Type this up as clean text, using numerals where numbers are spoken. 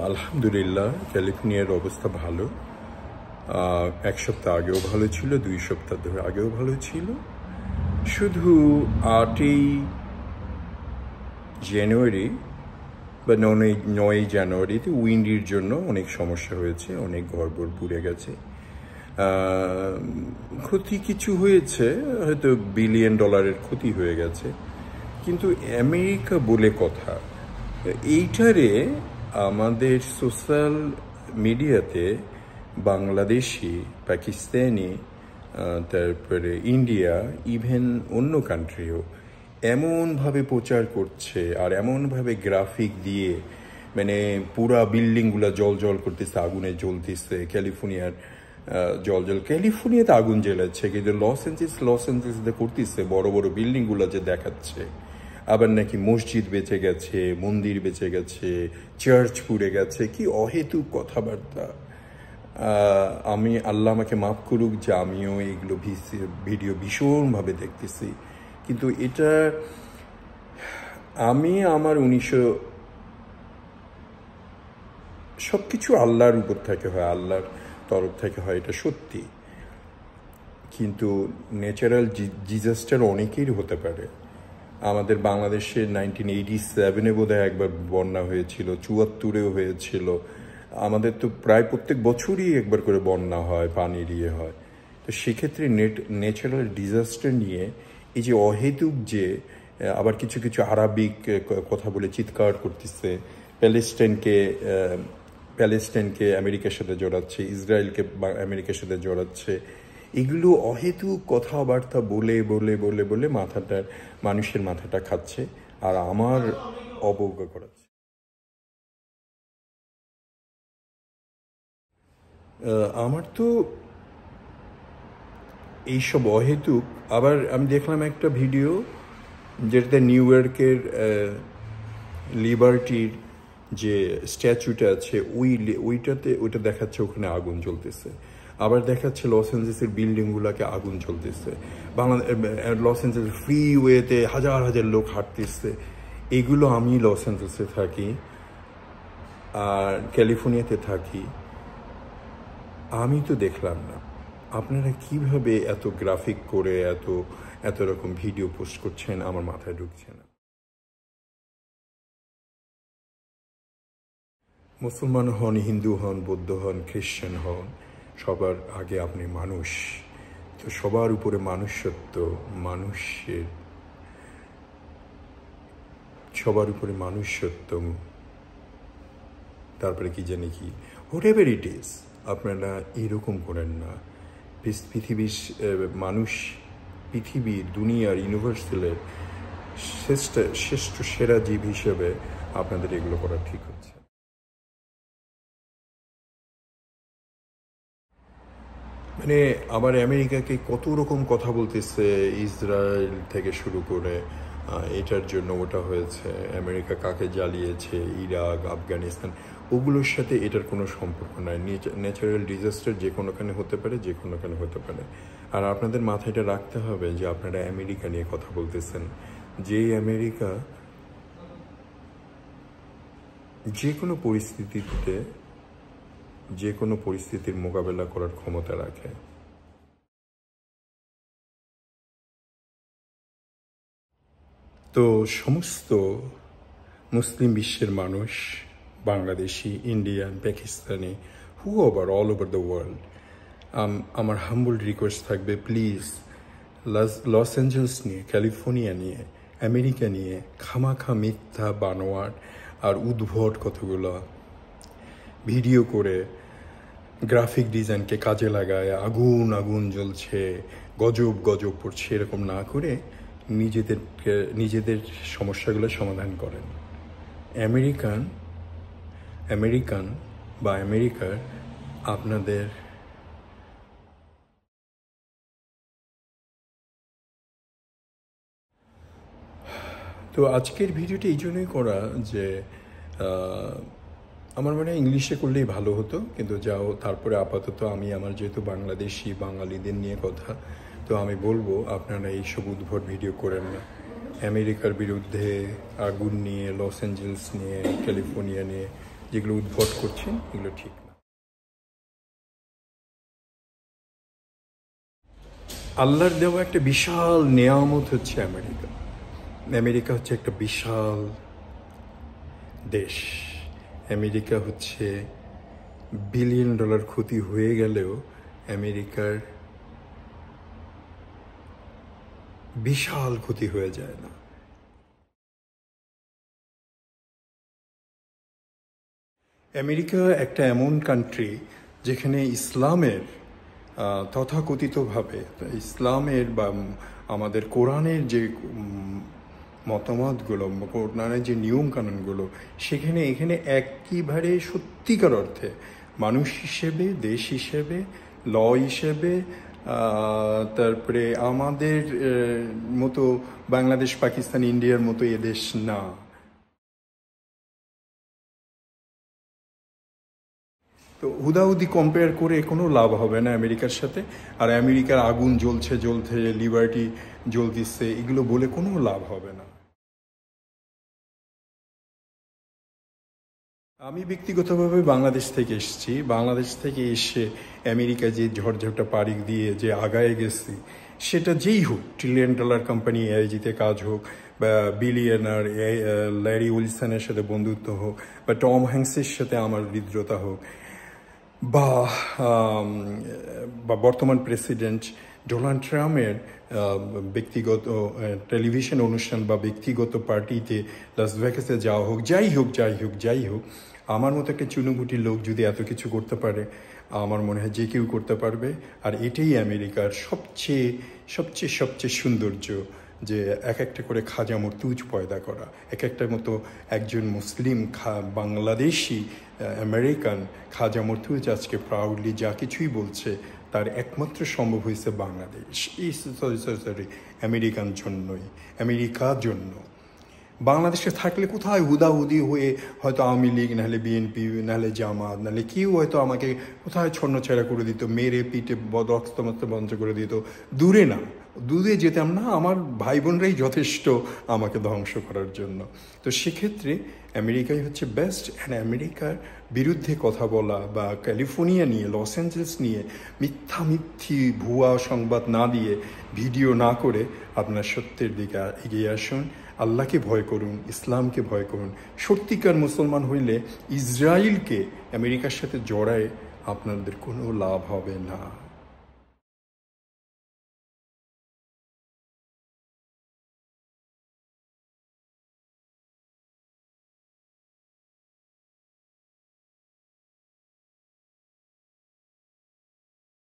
আলহামদুলিল্লাহ, ক্যালিফোর্নিয়ার অবস্থা ভালো। এক সপ্তাহ আগেও ভালো ছিল, 2 সপ্তাহ ধরে আগেও ভালো ছিল। শুধু 8ই জানুয়ারি বা 9ই জানুয়ারিতে উইন্ডির জন্য অনেক সমস্যা হয়েছে, অনেক ঘরবর পুড়ে গেছে। ক্ষতি কিছু হয়েছে, হয়তো $1 বিলিয়ন ক্ষতি হয়ে গেছে। কিন্তু আমেরিকা বলে কথা, এইটারে আমাদের সোশ্যাল মিডিয়াতে বাংলাদেশি, পাকিস্তানি, তারপরে ইন্ডিয়া, ইভেন অন্য কান্ট্রিও এমনভাবে প্রচার করছে আর এমনভাবে গ্রাফিক দিয়ে, মানে পুরা বিল্ডিংগুলো জল জল করতেছে, আগুনে জ্বলতেছে। ক্যালিফোর্নিয়ার ক্যালিফোর্নিয়াতে আগুন জ্বেলাচ্ছে, কিন্তু লস অ্যাঞ্জেলেসে করতেছে বড় বড় বিল্ডিংগুলো যে দেখাচ্ছে। আবার নাকি মসজিদ বেঁচে গেছে, মন্দির বেঁচে গেছে, চার্চ পুড়ে গেছে। কি অহেতুক কথাবার্তা! আল্লাহ আমাকে মাফ করুক যে আমিও এইগুলো ভিডিও ভীষণভাবে দেখতেছি, কিন্তু এটা আমার সব কিছু আল্লাহর উপর থেকে হয়, আল্লাহর তরফ থেকে হয়, এটা সত্যি। কিন্তু ন্যাচারাল ডিজাস্টার অনেকেই হতে পারে। আমাদের বাংলাদেশে 1987-এ বোধহয় একবার বন্যা হয়েছিল, 74-এও হয়েছিল। আমাদের তো প্রায় প্রত্যেক বছরই একবার করে বন্যা হয়, পানির হয়। তো সেক্ষেত্রে ন্যাচারাল ডিজাস্টার নিয়ে এই যে অহেতুক যে আবার কিছু কিছু আরবিক কথা বলে চিৎকার করতেছে, প্যালেস্টাইনকে আমেরিকার সাথে জড়াচ্ছে, ইসরায়েলকে আমেরিকার সাথে জড়াচ্ছে, এগুলো অহেতুক কথাবার্তা বলে বলে বলে বলে মানুষের মাথাটা খাচ্ছে আর আমার অবজ্ঞা করাচ্ছে। আমার তো এইসব অহেতুক। আবার আমি দেখলাম একটা ভিডিও যেটাতে নিউ ইয়র্কের লিবার্টির যে স্ট্যাচুটা আছে, ওইটা দেখাচ্ছে ওখানে আগুন জ্বলতেছে। আবার দেখাচ্ছে লস অ্যাঞ্জেলেসের বিল্ডিংগুলোকে আগুন জ্বলতেছে। লস অ্যাঞ্জেলেস ফ্রিওয়েতে হাজার হাজার লোক হাঁটতেছে। এগুলো আমি লস অ্যাঞ্জেলেসে থাকি আর ক্যালিফোর্নিয়াতে থাকি, আমি তো দেখলাম না। আপনারা কিভাবে এত গ্রাফিক করে এত রকম ভিডিও পোস্ট করছেন, আমার মাথায় ঢুকছে না। মুসলমান হন, হিন্দু হন, বৌদ্ধ হন, খ্রিশ্চান হন, সবার আগে আপনি মানুষ। তো সবার উপরে সবার উপরে মানুষত্ব, তারপরে কি জানি কি, হোয়াট এভার ইট ইজ, আপনারা এরকম করেন না। পৃথিবীর দুনিয়ার ইউনিভার্সালের শ্রেষ্ঠ সেরা জীব হিসেবে আপনাদের এগুলো করা ঠিক হচ্ছে। মানে আবার আমেরিকাকে কত রকম কথা বলতেছে, ইসরায়েল থেকে শুরু করে এটার জন্য ওটা হয়েছে, আমেরিকা কাকে জ্বালিয়েছে, ইরাক, আফগানিস্তান, ওগুলোর সাথে এটার কোনো সম্পর্ক নাই। ন্যাচারাল ডিজাস্টার যে কোনোখানে হতে পারে। আর আপনাদের মাথায় এটা রাখতে হবে যে আপনারা আমেরিকা নিয়ে কথা বলতেছেন, যেই আমেরিকা যে কোনো পরিস্থিতির মোকাবেলা করার ক্ষমতা রাখে। তো সমস্ত মুসলিম বিশ্বের মানুষ, Bangladeshi, Indian, Pakistani, all over the world, আমার হাম্বল রিকোয়েস্ট থাকবে, প্লিজ লস অ্যাঞ্জেলেস নিয়ে, ক্যালিফোর্নিয়া নিয়ে, আমেরিকা নিয়ে খামাখা মিথ্যা বানোয়াট আর উদ্ভট কতগুলো ভিডিও করে গ্রাফিক ডিজাইনকে কাজে লাগায় আগুন জ্বলছে, গজব পড়ছে, এরকম না করে নিজেদের সমস্যাগুলো সমাধান করেন। আমেরিকান বা আমেরিকার আপনাদের তো আজকের ভিডিওটি এই জন্যই করা যে আমার মনে হয় ইংলিশে করলেই ভালো হতো, কিন্তু তারপরে আপাতত আমি আমার যেহেতু বাংলাদেশি, বাঙালিদের নিয়ে কথা, তো আমি বলবো আপনারা এইসব উদ্ভট ভিডিও করেন না। আমেরিকার বিরুদ্ধে আগুন নিয়ে, লস অ্যাঞ্জেলেস নিয়ে, ক্যালিফোর্নিয়া নিয়ে যেগুলো উদ্ভট করছেন এগুলো ঠিক না। আল্লাহর দেওয়া একটা বিশাল নেয়ামত হচ্ছে আমেরিকা। আমেরিকা হচ্ছে একটা বিশাল দেশ। আমেরিকা হচ্ছে বিলিয়ন ডলার ক্ষতি হয়ে গেলেও আমেরিকার বিশাল ক্ষতি হয়ে যায় না। আমেরিকা একটা এমন কান্ট্রি যেখানে ইসলামের তথাকথিতভাবে ইসলামের বা আমাদের কোরআনের যে মতামতগুলো, কোরআনের যে নিয়মকানুনগুলো, এখানে একেবারে সত্যিকার অর্থে মানুষ হিসেবে, দেশ হিসেবে, ল হিসেবে, তারপরে আমাদের মতো বাংলাদেশ, পাকিস্তান, ইন্ডিয়ার মতো এদেশ না। তো হুদাহুদি কম্পেয়ার করে কোনো লাভ হবে না আমেরিকার সাথে। আর আমেরিকার আগুন জ্বলছে, লিবার্টি জ্বলতেছে, এগুলো বলে কোনো লাভ হবে না। আমি ব্যক্তিগতভাবে বাংলাদেশ থেকে এসেছি। বাংলাদেশ থেকে এসে আমেরিকা যে ঝড়ঝাপটা পাড়ি দিয়ে যে আগায় গেছি, সেটা যেই হোক, ট্রিলিয়ন ডলার কোম্পানি এআইজিতে কাজ হোক, বা বিলিয়নার ল্যারি উইলসনের সাথে বন্ধুত্ব হোক, বা টম হ্যাঙ্কসের সাথে আমার হৃদ্রতা হোক, বা বর্তমান প্রেসিডেন্ট ডোনাল্ড ট্রাম্পের ব্যক্তিগত টেলিভিশন অনুষ্ঠান বা ব্যক্তিগত পার্টিতে লাস ভেগাসে যাওয়া হোক, যাই হোক, আমার মতো একটা চুনুপুটি লোক যদি এত কিছু করতে পারে, আমার মনে হয় যে কেউ করতে পারবে। আর এটাই আমেরিকার সবচেয়ে সৌন্দর্য, যে এক একটা করে খাজা মর্তুজ পয়দা করা, এক একটা মতো একজন মুসলিম বাংলাদেশি আমেরিকান খাজা মর্তুজ আজকে প্রাউডলি যা কিছুই বলছে, তার একমাত্র সম্ভব হয়েছে বাংলাদেশ, আমেরিকার জন্য। বাংলাদেশে থাকলে কোথায় হুদাহুদি হয়ে হয়তো আওয়ামী লীগ, নাহলে বিএনপি, নাহলে জামাত, নাহলে কেউ হয়তো আমাকে কোথায় ছন্নছাড়া করে দিত, মেরে পিঠে রক্তমাত্র বন্ধ করে দিত। দূরে যেতাম না, আমার ভাই বোনরাই যথেষ্ট আমাকে ধ্বংস করার জন্য। তো সেক্ষেত্রে আমেরিকাই হচ্ছে বেস্ট। অ্যান্ড আমেরিকার বিরুদ্ধে কথা বলা বা ক্যালিফোর্নিয়া নিয়ে, লস অ্যাঞ্জেলেস নিয়ে মিথ্যি ভুয়া সংবাদ না দিয়ে, ভিডিও না করে আপনার সত্যের দিকে এগিয়ে আসুন। আল্লাহকে ভয় করুন, ইসলামকে ভয় করুন। সত্যিকার মুসলমান হইলে ইসরায়েলকে আমেরিকার সাথে জড়ায় আপনাদের কোনো লাভ হবে না।